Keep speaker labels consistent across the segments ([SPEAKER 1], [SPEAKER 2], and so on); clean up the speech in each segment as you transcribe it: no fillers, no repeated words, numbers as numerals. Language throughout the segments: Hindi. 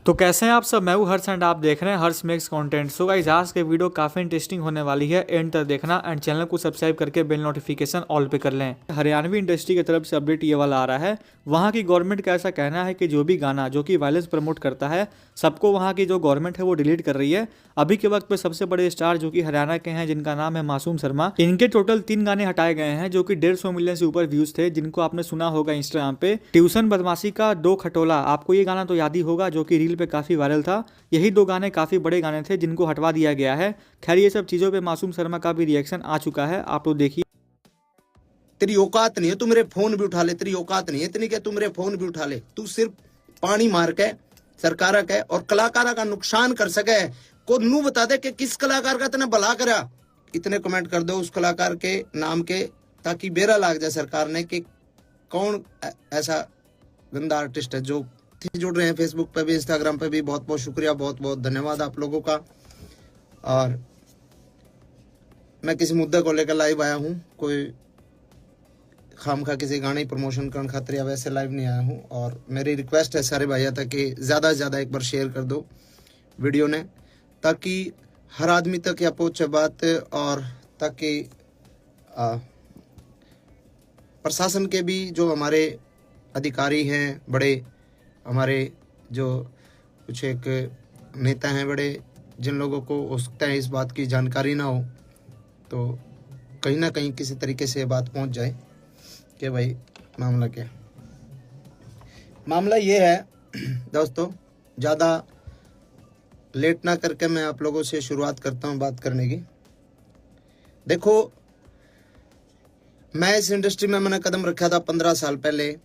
[SPEAKER 1] तो कैसे हैं आप सब। मैं हूँ हर्ष एंड आप देख रहे हैं हर्ष मेक्स कंटेंट। सो गाइस, आज के वीडियो काफ़ी इंटरेस्टिंग होने वाली है, एंड तक देखना एंड चैनल को सब्सक्राइब करके बेल नोटिफिकेशन ऑल पे कर लें। हरियाणवी इंडस्ट्री की तरफ से अपडेट ये वाला आ रहा है। वहाँ की गवर्नमेंट का ऐसा कहना है कि जो भी गाना जो कि वायलेंस प्रमोट करता है, सबको वहाँ की जो गवर्नमेंट है वो डिलीट कर रही है। अभी के वक्त पे सबसे बड़े स्टार जो कि हरियाणा के हैं, जिनका नाम है मासूम शर्मा, इनके टोटल 3 गाने हटाए गए हैं जो कि 150 मिलियन से ऊपर व्यूज थे, जिनको आपने सुना होगा इंस्टाग्राम पे। ट्यूशन बदमाशी का दो खटोला, आपको ये गाना तो याद ही होगा, जो कि रील पे काफी वायरल था। यही 2 गाने काफी बड़े गाने थे जिनको हटवा दिया गया है। खैर, ये सब चीजों पे मासूम शर्मा का भी रिएक्शन आ चुका है, आप लोग देखिए।
[SPEAKER 2] तेरी औकात नहीं है, तू मेरे फोन भी उठा ले। तेरी औकात नहीं है इतनी कि तू मेरे फोन भी उठा ले। तू सिर्फ पानी मार के सरकार के और कलाकारा का नुकसान कर सके को नू बता दे कि किस कलाकार का इतना भला करा। इतने कमेंट कर दो उस कलाकार के नाम के, ताकि बेरा लाग जाए सरकार ने कि कौन ऐसा गंदा आर्टिस्ट है। जो जुड़ रहे हैं फेसबुक पे भी, इंस्टाग्राम पे भी, बहुत बहुत शुक्रिया, बहुत बहुत धन्यवाद आप लोगों का। और मैं किसी मुद्दे को लेकर लाइव आया हूँ, कोई खामखा किसी गाने प्रमोशन करने खातिर या वैसे लाइव नहीं आया हूँ। और मेरी रिक्वेस्ट है सारे भाइयों तक कि ज़्यादा से ज़्यादा एक बार शेयर कर दो वीडियो ने, ताकि हर आदमी तक या पहुँचे बात, और ताकि प्रशासन के भी जो हमारे अधिकारी हैं, बड़े हमारे जो कुछ एक नेता हैं बड़े, जिन लोगों को हो सकता है इस बात की जानकारी ना हो, तो कहीं ना कहीं किसी तरीके से बात पहुंच जाए कि भाई मामला क्या है। मामला ये है दोस्तों, ज़्यादा लेट ना करके मैं आप लोगों से शुरुआत करता हूं बात करने की। देखो, मैं इस इंडस्ट्री में मैंने कदम रखा था 15 साल पहले,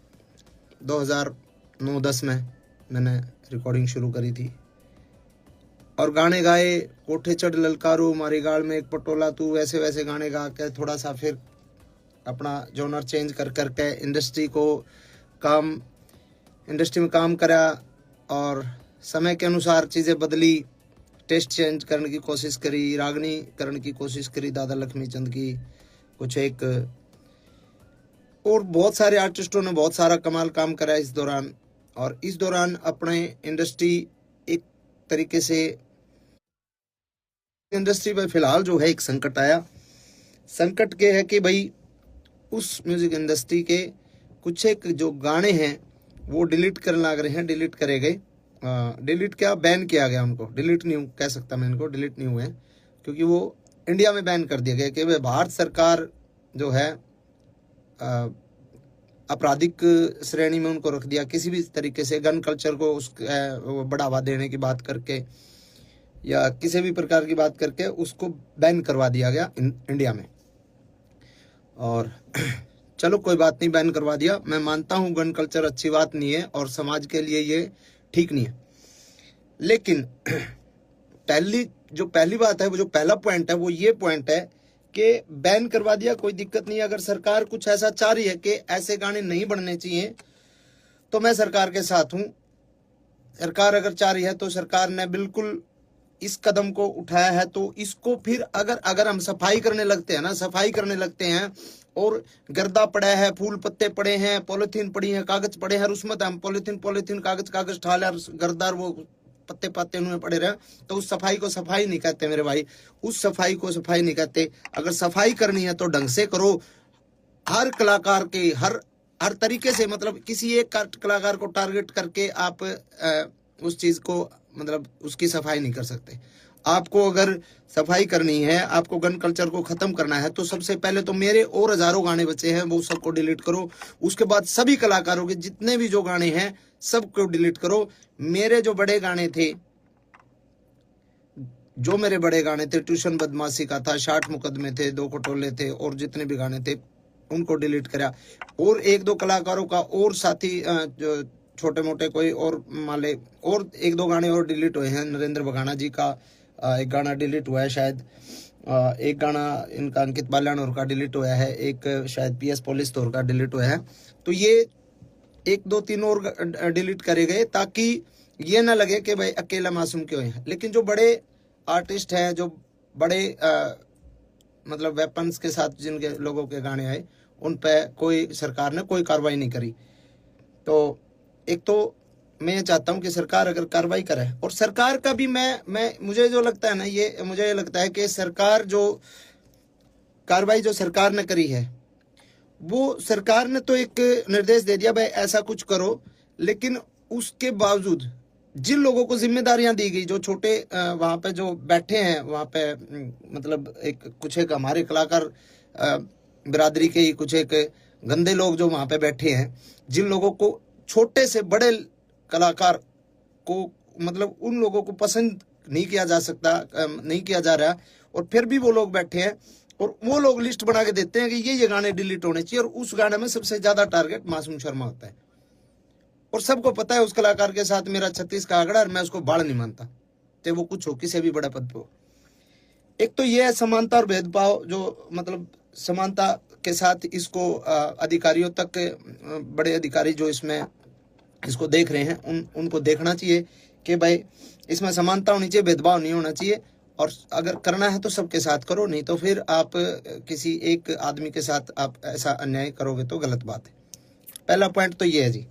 [SPEAKER 2] 2009-10 में मैंने रिकॉर्डिंग शुरू करी थी और गाने गाए। कोठे चढ़ ललकारू, मारी गाल में एक पटोला तू, वैसे वैसे गाने गा के थोड़ा सा फिर अपना जॉनर चेंज कर करके इंडस्ट्री में काम करा, और समय के अनुसार चीज़ें बदली, टेस्ट चेंज करने की कोशिश करी, रागनी करने की कोशिश करी दादा लक्ष्मी चंद की, कुछ एक और बहुत सारे आर्टिस्टों ने बहुत सारा कमाल काम करा इस दौरान। और इस दौरान अपने इंडस्ट्री एक तरीके से इंडस्ट्री पर फिलहाल जो है एक संकट आया। संकट के है कि भाई उस म्यूजिक इंडस्ट्री के कुछ एक जो गाने हैं वो डिलीट करने लग रहे हैं। डिलीट करे गए, डिलीट क्या, बैन किया गया उनको। डिलीट नहीं कह सकता मैं इनको, डिलीट नहीं हुए, क्योंकि वो इंडिया में बैन कर दिया गया कि भारत सरकार जो है आपराधिक श्रेणी में उनको रख दिया। किसी भी तरीके से गन कल्चर को बढ़ावा देने की बात करके या किसी भी प्रकार की बात करके उसको बैन करवा दिया गया इंडिया में। और चलो कोई बात नहीं, बैन करवा दिया। मैं मानता हूं गन कल्चर अच्छी बात नहीं है और समाज के लिए ये ठीक नहीं है, लेकिन पहली बात है, वो जो पहला पॉइंट है वो ये पॉइंट है कि बैन करवा दिया, कोई दिक्कत नहीं है। अगर सरकार कुछ ऐसा चाह रही है कि ऐसे गाने नहीं बनने चाहिए, तो मैं सरकार के साथ हूं। सरकार अगर चाह रही है तो सरकार ने बिल्कुल इस कदम को उठाया है, तो इसको फिर अगर हम सफाई करने लगते हैं और गर्दा पड़ा है, फूल पत्ते पड़े हैं, पॉलिथीन पड़ी है, कागज पड़े हैं, उसमें हम पॉलिथीन कागज ठाल और गर्दार वो पत्ते पत्ते उनमें पड़े रहे, तो उस सफाई को सफाई नहीं कहते मेरे भाई। उस सफाई को सफाई नहीं कहते। अगर सफाई करनी है तो ढंग से करो। हर कलाकार के हर तरीके से, मतलब किसी एक कलाकार को टारगेट करके आप उस चीज को, मतलब उसकी सफाई नहीं कर सकते। आपको अगर सफाई करनी है, आपको गन कल्चर को खत्म करना है, तो सबसे पहले तो मेरे और हजारों गाने बचे हैं वो सबको डिलीट करो। उसके बाद सभी कलाकारों के जितने भी जो गाने हैं सबको डिलीट करो। मेरे जो बड़े गाने थे, ट्यूशन बदमाशी का था, 60 मुकदमे थे, 2 खटोले थे, और जितने भी गाने थे उनको डिलीट करा। और 1-2 कलाकारों का और साथी जो छोटे मोटे कोई और माले, और 1-2 गाने और डिलीट हुए हैं। नरेंद्र बघाना जी का एक गाना डिलीट हुआ है शायद, एक गाना इनका अंकित बाल्यानोर का डिलीट हुआ है, एक शायद PS पुलिस तौर का डिलीट हुआ है। तो ये 1-2-3 और डिलीट करे गए, ताकि ये ना लगे कि भाई अकेला मासूम क्यों है। लेकिन जो बड़े आर्टिस्ट हैं, जो बड़े मतलब वेपन्स के साथ जिनके लोगों के गाने आए, उन पे कोई सरकार ने कोई कार्रवाई नहीं करी। तो एक तो मैं ये चाहता हूं कि सरकार अगर कार्रवाई करे, और सरकार का भी मैं मुझे जो लगता है ना, ये मुझे ये लगता है कि सरकार जो कार्रवाई जो सरकार ने करी है, वो सरकार ने तो एक निर्देश दे दिया भाई ऐसा कुछ करो, लेकिन उसके बावजूद जिन लोगों को जिम्मेदारियां दी गई, जो छोटे वहां पे जो बैठे हैं वहां पे, मतलब कुछ एक हमारे कलाकार बिरादरी के ही कुछ एक गंदे लोग जो वहां पे बैठे हैं, जिन लोगों को छोटे से बड़े कलाकार को, मतलब उन लोगों को पसंद नहीं किया जा सकता, नहीं किया जा रहा, और फिर भी वो लोग बैठे हैं और वो लोग लिस्ट बना के देते हैं कि ये गाने डिलीट होने चाहिए, और उस गाने में सबसे ज्यादा टारगेट मासूम शर्मा होता है। और सबको पता है उस कलाकार के साथ मेरा 36 का आंकड़ा, और मैं उसको बाढ़ नहीं मानता, चाहे वो कुछ हो, किसी भी बड़े पद पे हो। एक तो ये है समानता और भेदभाव, जो मतलब समानता के साथ इसको अधिकारियों तक, बड़े अधिकारी जो इसमें इसको देख रहे हैं उनको देखना चाहिए कि भाई इसमें समानता होनी चाहिए, भेदभाव नहीं होना चाहिए, और अगर करना है तो सबके साथ करो, नहीं तो फिर आप किसी एक आदमी के साथ आप ऐसा अन्याय करोगे तो गलत बात है। पहला पॉइंट तो ये है जी।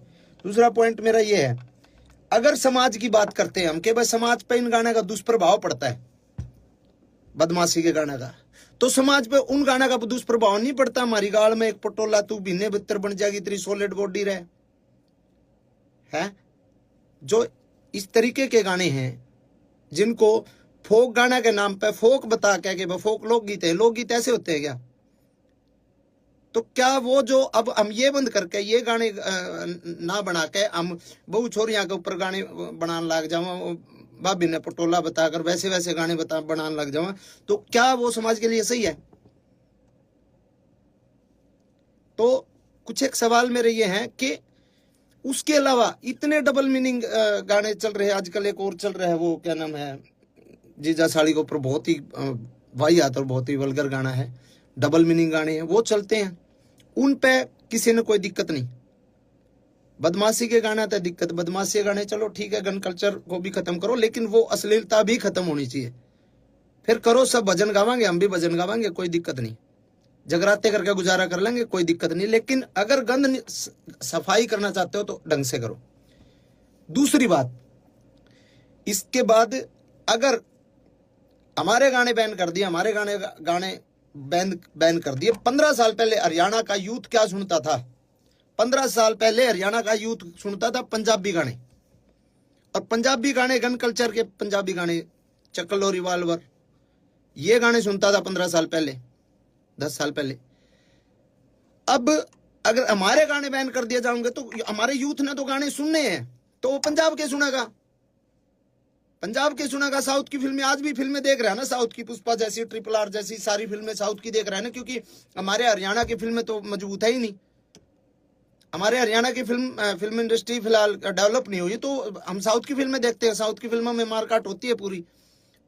[SPEAKER 2] दूसरा पॉइंट मेरा ये है, अगर समाज की बात करते हैं हम कि भाई समाज पे इन गाने का दुष्प्रभाव पड़ता है, बदमाशी के गाने का, तो समाज पे उन गाना का दुष्प्रभाव नहीं पड़ता। हमारी गाल में एक पटोला तू बिन्ने बितर बन जाएगी, तेरी सॉलिड बॉडी रहे है। जो इस तरीके के गाने हैं जिनको फोक गाना के नाम पे फोक बता के फोक लोकगीत है, लोकगीत ऐसे होते हैं क्या? तो क्या वो जो अब हम ये बंद करके ये गाने ना बना के हम बहु छोरियां के ऊपर गाने बनाने लग जाओ, भाभी ने पटोला बताकर वैसे वैसे गाने बनाने लग जाओ, तो क्या वो समाज के लिए सही है? तो कुछ एक सवाल मेरे ये हैं कि उसके अलावा इतने डबल मीनिंग गाने चल रहे हैं आजकल। एक और चल रहा है, वो क्या नाम है, जीजा साड़ी के ऊपर बहुत ही वाहियात और बहुत ही वल्गर गाना है, डबल मीनिंग गाने हैं, वो चलते हैं, उन पे किसी ने कोई दिक्कत नहीं। बदमाशी के गाना तो दिक्कत, बदमाशी के गाने चलो ठीक है, गन कल्चर को भी खत्म करो, लेकिन वो अश्लीलता भी खत्म होनी चाहिए। फिर करो, सब भजन गावांगे, हम भी भजन गावांगे, कोई दिक्कत नहीं, जगराते करके गुजारा कर लेंगे, कोई दिक्कत नहीं, लेकिन अगर गंद सफाई करना चाहते हो तो ढंग से करो। दूसरी बात, इसके बाद अगर हमारे गाने बैन कर दिए, हमारे गाने बैन कर दिए, 15 साल पहले हरियाणा का यूथ क्या सुनता था? 15 साल पहले हरियाणा का यूथ सुनता था पंजाबी गाने, और पंजाबी गाने गन कल्चर के पंजाबी गाने, चक्लो रिवाल्वर, ये गाने सुनता था 15 साल पहले, 10 साल पहले। अब अगर हमारे गाने बैन कर दिए जाएंगे तो हमारे यूथ ने तो गाने सुनने हैं, तो वो पंजाब के सुनेगा, पंजाब के सुनेगा। साउथ की फिल्में, आज भी फिल्में देख रहा है ना, साउथ की पुष्पा जैसी, RRR जैसी सारी फिल्में साउथ की देख रहा है ना, क्योंकि हमारे हरियाणा की फिल्में तो मजबूत है ही नहीं। हमारे हरियाणा की फिल्म इंडस्ट्री फिलहाल डेवलप नहीं हुई, तो हम साउथ की फिल्में देखते हैं, साउथ की फिल्मों में मारकाट होती है पूरी।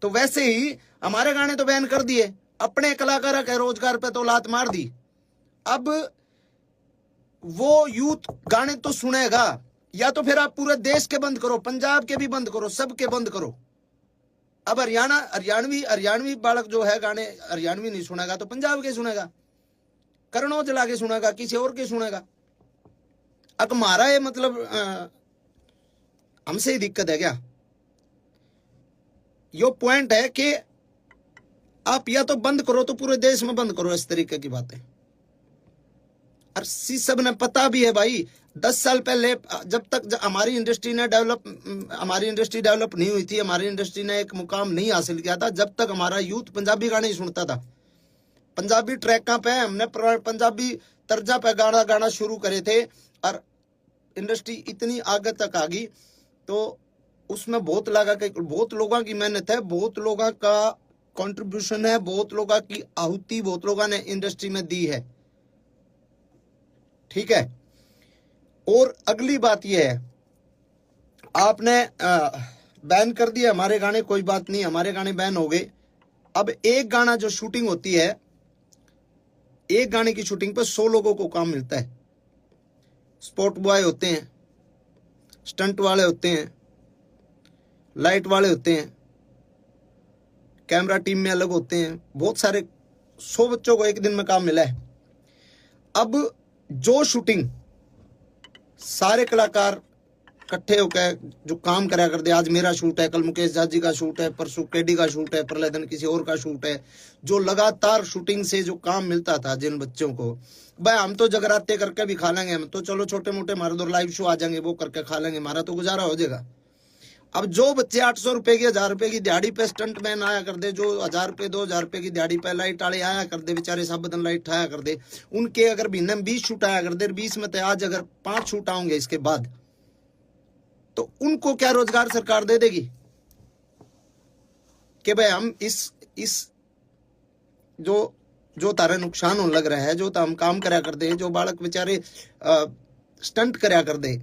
[SPEAKER 2] तो वैसे ही हमारे गाने तो बैन कर दिए, अपने कलाकारों के रोजगार पे तो लात मार दी। अब वो यूथ गाने तो सुनेगा, या तो फिर आप पूरे देश के बंद करो, पंजाब के भी बंद करो, सबके बंद करो। अब हरियाणवी बालक जो है गाने हरियाणवी नहीं सुनेगा तो पंजाब के सुनेगा, करण औजला के सुनेगा, किसी और के सुनेगा। अब हमारा ये मतलब हमसे ही दिक्कत है क्या? यो पॉइंट है कि आप या तो बंद करो तो पूरे देश में बंद करो, इस तरीके की बातें। और सब ने पता भी है भाई, 10 साल पहले जब तक हमारी इंडस्ट्री डेवलप नहीं हुई थी, हमारी इंडस्ट्री ने एक मुकाम नहीं हासिल किया था, जब तक हमारा यूथ पंजाबी गाने ही सुनता था। पंजाबी ट्रैकों पे हमने पंजाबी तर्जा पे गाना शुरू करे थे, और इंडस्ट्री इतनी आगे तक आ गई, तो उसमें बहुत लोगों की मेहनत है, बहुत लोगों का कंट्रीब्यूशन है, बहुत लोगों की आहुति बहुत लोगों ने इंडस्ट्री में दी है, ठीक है। और अगली बात यह है, आपने बैन कर दिया हमारे गाने, कोई बात नहीं, हमारे गाने बैन हो गए। अब एक गाना जो शूटिंग होती है, एक गाने की शूटिंग पे 100 लोगों को काम मिलता है। स्पॉट बॉय होते हैं, स्टंट वाले होते हैं, लाइट वाले होते हैं, कैमरा टीम में अलग होते हैं, बहुत सारे 100 बच्चों को एक दिन में काम मिला है। अब जो शूटिंग सारे कलाकार इकट्ठे होकर जो काम करा कर दे। आज मेरा शूट है, कल मुकेश जाजी का शूट है, परसों केडी का शूट है, परले दिन किसी और का शूट है। जो लगातार शूटिंग से जो काम मिलता था जिन बच्चों को, भाई हम तो जगराते करके भी खा लेंगे, हम तो चलो छोटे मोटे हमारे दो लाइव शो आ जाएंगे वो करके खा लेंगे, हमारा तो गुजारा हो जाएगा। अब जो बच्चे 800 रुपए की 1000 रुपए की दिहाड़ी पे स्टंट मैन आया कर दे, जो 1000 रुपए 2000 रुपए की दिहाड़ी पे लाइट वाले आया कर दे, बेचारे सब बदन लाइट आया कर दे, उनके अगर महीने में 20 शूट आया कर दे, 20 में तो आज अगर 5 शूट आएंगे इसके बाद, तो उनको क्या रोजगार सरकार दे देगी कि भाई हम इस जो जो तारा नुकसान होने लग रहा है, जो हम काम करा कर दे, जो बालक बेचारे स्टंट करा कर दे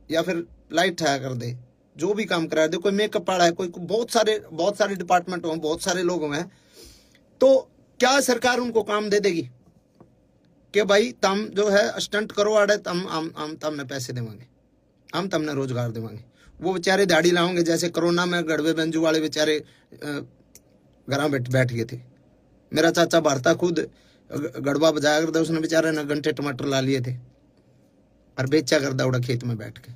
[SPEAKER 2] या फिर लाइट ठाया कर दे, जो भी काम करा दे, कोई मेकअप वाला है, कोई बहुत सारे डिपार्टमेंट हों, बहुत सारे लोग हैं, तो क्या सरकार उनको काम दे देगी कि भाई तुम जो है स्टंट करो आड़े, हम तुमने पैसे देवांगे, हम तुमने रोजगार देवांगे। वो बेचारे दाढ़ी लाओगे, जैसे कोरोना में गढ़वे बंजू वाले बेचारे घर बैठ गए थे। मेरा चाचा भारता खुद गढ़वा बजाया करता, उसने बेचारे ने घंटे टमाटर ला लिए थे और बेचा कर दौड़ा खेत में बैठ के।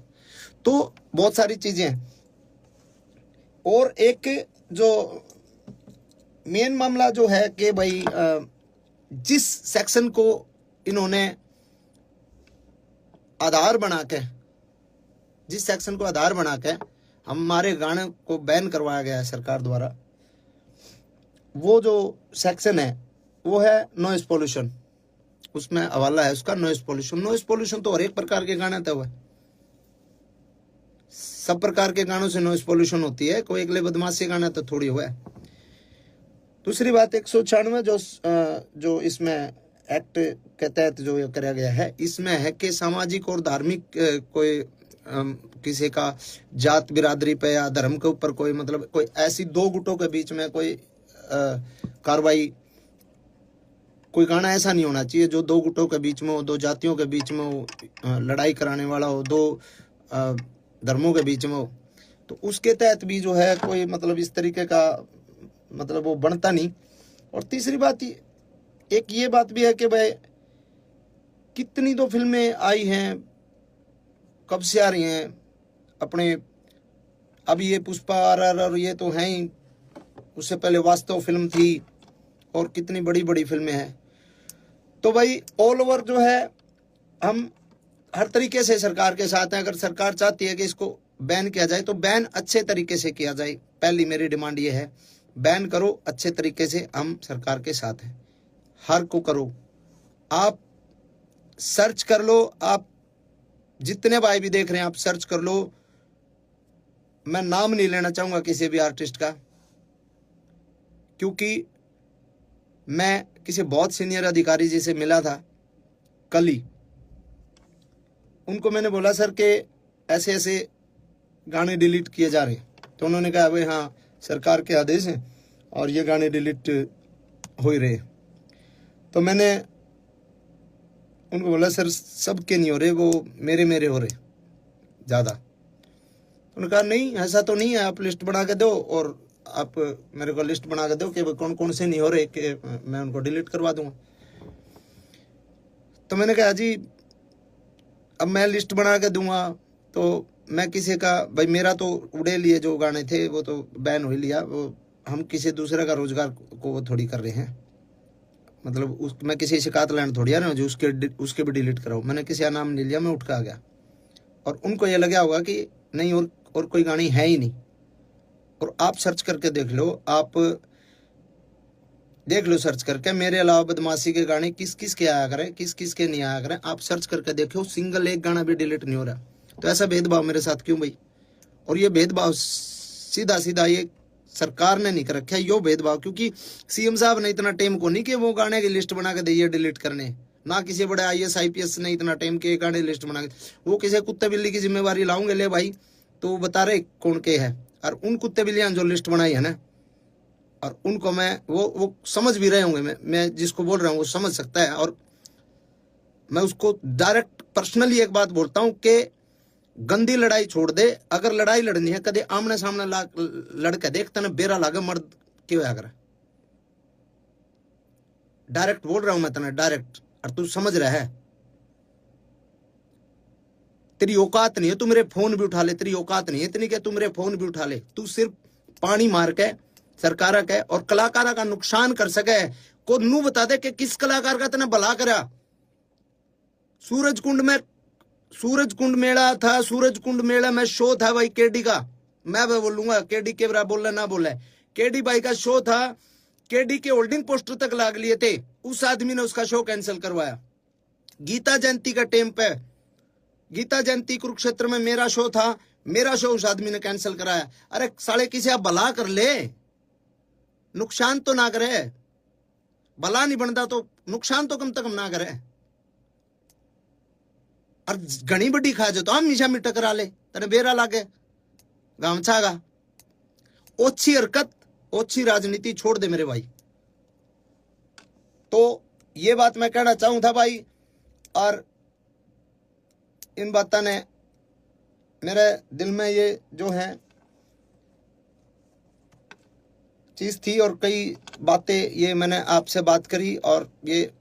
[SPEAKER 2] तो बहुत सारी चीजें हैं। और एक जो मेन मामला जो है कि भाई जिस सेक्शन को इन्होंने आधार बना के, जिस सेक्शन को आधार बना के हमारे गाने को बैन करवाया गया है सरकार द्वारा, वो जो सेक्शन है वो है नॉइस पोल्यूशन। उसमें हवाला है उसका नॉइस पोल्यूशन। नॉइस पोल्यूशन तो हर एक प्रकार के गाने तो है, सब प्रकार के गानों से नॉइस पोल्यूशन होती है, कोई अगले बदमाशी गाना तो थोड़ी हुआ है। दूसरी बात 196 जो इसमें एक्ट के तहत जो ये कराया गया है, इसमें है कि सामाजिक और धार्मिक कोई किसी का जात बिरादरी पे या धर्म के ऊपर कोई मतलब कोई ऐसी दो गुटों के बीच में कोई कार्रवाई, कोई गाना ऐसा नहीं होना चाहिए जो दो गुटों के बीच में हो, दो जातियों के बीच में हो, लड़ाई कराने वाला हो, दो धर्मों के बीच में हो। तो उसके तहत भी जो है कोई मतलब इस तरीके का मतलब वो बनता नहीं। और तीसरी बात एक ये बात भी है कि भाई कितनी तो फिल्में आई हैं, कब से आ रही हैं अपने, अभी ये पुष्पा RRR ये तो हैं ही, उससे पहले वास्तव फिल्म थी और कितनी बड़ी बड़ी फिल्में हैं। तो भाई ऑल ओवर जो है हम हर तरीके से सरकार के साथ हैं। अगर सरकार चाहती है कि इसको बैन किया जाए तो बैन अच्छे तरीके से किया जाए। पहली मेरी डिमांड ये है, बैन करो अच्छे तरीके से, हम सरकार के साथ हैं। हर को करो, आप सर्च कर लो, आप जितने भाई भी देख रहे हैं आप सर्च कर लो। मैं नाम नहीं लेना चाहूंगा किसी भी आर्टिस्ट का, क्योंकि मैं किसी बहुत सीनियर अधिकारी जी से मिला था कल ही। उनको मैंने बोला सर कि ऐसे ऐसे गाने डिलीट किए जा रहे हैं, तो उन्होंने कहा भाई हाँ सरकार के आदेश हैं और ये गाने डिलीट हो ही रहे। तो मैंने उनको बोला सर सबके नहीं हो रहे, वो मेरे हो रहे ज़्यादा। उन्होंने कहा नहीं ऐसा तो नहीं है, आप लिस्ट बना के दो और आप मेरे को लिस्ट बना के दो कि कौन कौन से नहीं हो रहे, कि मैं उनको डिलीट करवा दूंगा। तो मैंने कहा जी अब मैं लिस्ट बना के दूंगा तो मैं किसी का भाई, मेरा तो उड़े लिए जो गाने थे वो तो बैन हो ही लिया, वो हम किसी दूसरे का रोजगार को वो थोड़ी कर रहे हैं। मतलब मैं किसी शिकायत लाइन थोड़ी आ रहा हूँ जो उसके भी डिलीट कराऊँ। मैंने किसी का नाम नहीं लिया, मैं उठ के आ गया। और उनको ये लगा होगा कि नहीं और कोई गाने है ही नहीं। और आप सर्च करके देख लो, आप देख लो सर्च करके, मेरे अलावा बदमाशी के गाने किस किस के आया करें, किस किस के नहीं आया करें, आप सर्च करके देखो, सिंगल एक गाना भी डिलीट नहीं हो रहा। तो ऐसा भेदभाव मेरे साथ क्यों भाई? और ये भेदभाव सीधा सीधा ये सरकार ने नहीं कर रखा है, यो भेदभाव, क्योंकि CM साहब ने इतना टाइम को नहीं कि वो गाने की लिस्ट बना के दिए डिलीट करने, ना किसी बड़े IAS IPS ने इतना टाइम के गाने लिस्ट बना के, वो किसी कुत्ते बिल्ली की जिम्मेवारी लाऊंगे ले भाई, तो वो बता रहे कौन के है। और उन कुत्ते बिल्लियां जो लिस्ट बनाई है ना, और उनको मैं वो समझ भी रहे होंगे, मैं जिसको बोल रहा हूँ वो समझ सकता है। और मैं उसको डायरेक्ट पर्सनली एक बात बोलता हूँ कि गंदी लड़ाई छोड़ दे। अगर लड़ाई लड़नी है कदे आमने सामने लड़के देख, तने बेरा लागे मर्द क्यों आकर। डायरेक्ट बोल रहा हूं मैं तने, डायरेक्ट, और तू समझ रहा है। तेरी औकात नहीं है तू मेरे फोन भी उठा ले, तेरी औकात नहीं है इतनी कि तू मेरे फोन भी उठा ले। तू सिर्फ पानी मार के सरकार के और कलाकारा का नुकसान कर सके को नू बता दे कि किस कलाकार का तेने भला करा। सूरज कुंड मेला था, सूरज कुंड मेला में शो था भाई केडी का, मैं बोलूंगा केडी के बरा बोले ना बोले, केडी भाई का शो था, केडी के होल्डिंग पोस्टर तक लाग लिए थे, उस आदमी ने उसका शो कैंसिल करवाया। गीता जयंती का टाइम पे, गीता जयंती कुरुक्षेत्र में मेरा शो था, मेरा शो उस आदमी ने कैंसिल कराया। अरे साले किसी आप भला कर ले, नुकसान तो ना करे, भला नहीं बनता तो नुकसान तो कम से कम ना करे। और घनी बड़ी खा जो तो हम मीशा मिट्टा करा ले, तेरे बेरा लागे गामछागा। ओछी हरकत, ओछी राजनीति छोड़ दे मेरे भाई। तो ये बात मैं कहना चाहूं था भाई, और इन बातों ने मेरे दिल में ये जो है चीज थी, और कई बातें ये मैंने आपसे बात करी, और ये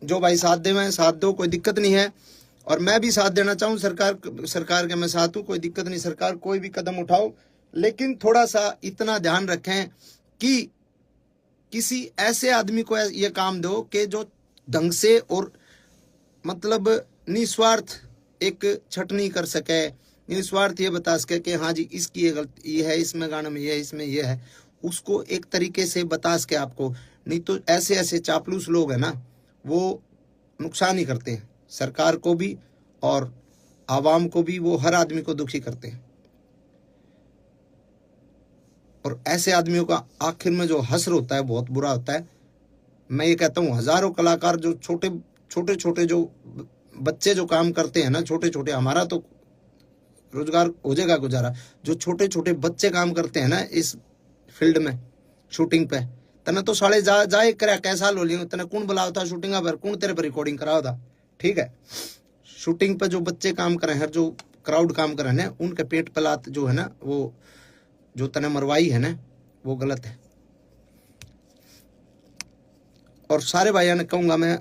[SPEAKER 2] जो भाई साथ दे मैं साथ दो, कोई दिक्कत नहीं है। और मैं भी साथ देना चाहूँ सरकार के, मैं साथ हूँ, कोई दिक्कत नहीं, सरकार कोई भी कदम उठाओ, लेकिन थोड़ा सा इतना ध्यान रखें कि किसी ऐसे आदमी को ये काम दो कि जो ढंग से और मतलब निस्वार्थ एक छटनी कर सके, निस्वार्थ ये बता सके कि हाँ जी इसकी ये गलती ये है, इसमें गाने में ये है, इसमें ये है, उसको एक तरीके से बता सके आपको। नहीं तो ऐसे ऐसे चापलूस लोग हैं ना, वो नुकसान ही करते हैं, सरकार को भी और आवाम को भी, वो हर आदमी को दुखी करते हैं। और ऐसे आदमियों का आखिर में जो हश्र होता है बहुत बुरा होता है। मैं ये कहता हूँ हजारों कलाकार जो छोटे छोटे जो बच्चे जो काम करते हैं ना, छोटे छोटे, हमारा तो रोजगार हो जाएगा गुजारा, जो छोटे छोटे बच्चे काम करते हैं ना इस फील्ड में शूटिंग पे, तने तो साले जाए करे कैसा लो लियो, तने कौन बुलाओ था शूटिंग पर, कौन तेरे पर रिकॉर्डिंग कराओ था, ठीक है। शूटिंग पे जो बच्चे काम कर रहे हैं, जो क्राउड काम कर रहे हैं, उनके पेट पलात जो है ना, वो जो तने मरवाई है ना, वो गलत है। और सारे भाइयों ने कहूंगा मैं,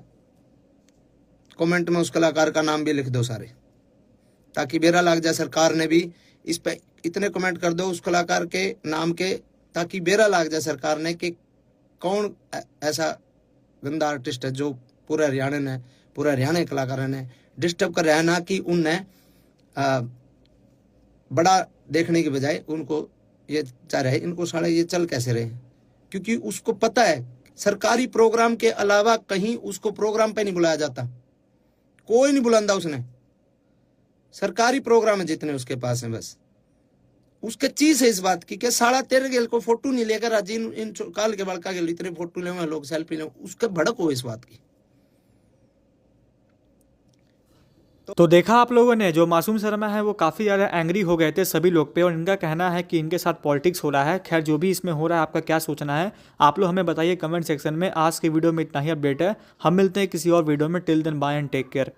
[SPEAKER 2] कमेंट में उस कलाकार का नाम भी लिख दो सारे, ताकि बेरा लग जाए सरकार ने भी इस पे इतने कमेंट कर दो उस कलाकार के नाम के, ताकि बेरा लग जाए सरकार ने कि कौन ऐसा गंदा आर्टिस्ट है जो पूरे हरियाणा कलाकारों ने डिस्टर्ब कर रहा है ना, कि उनने बड़ा देखने के बजाय उनको ये चाह रहे, इनको साले ये चल कैसे रहे, क्योंकि उसको पता है सरकारी प्रोग्राम के अलावा कहीं उसको प्रोग्राम पे नहीं बुलाया जाता, कोई नहीं बुलांदा उसने, सरकारी प्रोग्राम है जितने उसके पास है, बस उसके चीज है इस बात की कि साला तेरे गेल को फोटो नहीं लेकर आज इन काल के बड़का गेल इतने फोटो ले लोग सेल्फी ले, उसके भड़क हो इस बात की।
[SPEAKER 1] तो देखा आप लोगों ने, जो मासूम शर्मा है वो काफ़ी ज़्यादा एंग्री हो गए थे सभी लोग पे, और इनका कहना है कि इनके साथ पॉलिटिक्स हो रहा है। खैर जो भी इसमें हो रहा है, आपका क्या सोचना है आप लोग हमें बताइए कमेंट सेक्शन में। आज की वीडियो में इतना ही अपडेट है, हम मिलते हैं किसी और वीडियो में। Till then bye and take care.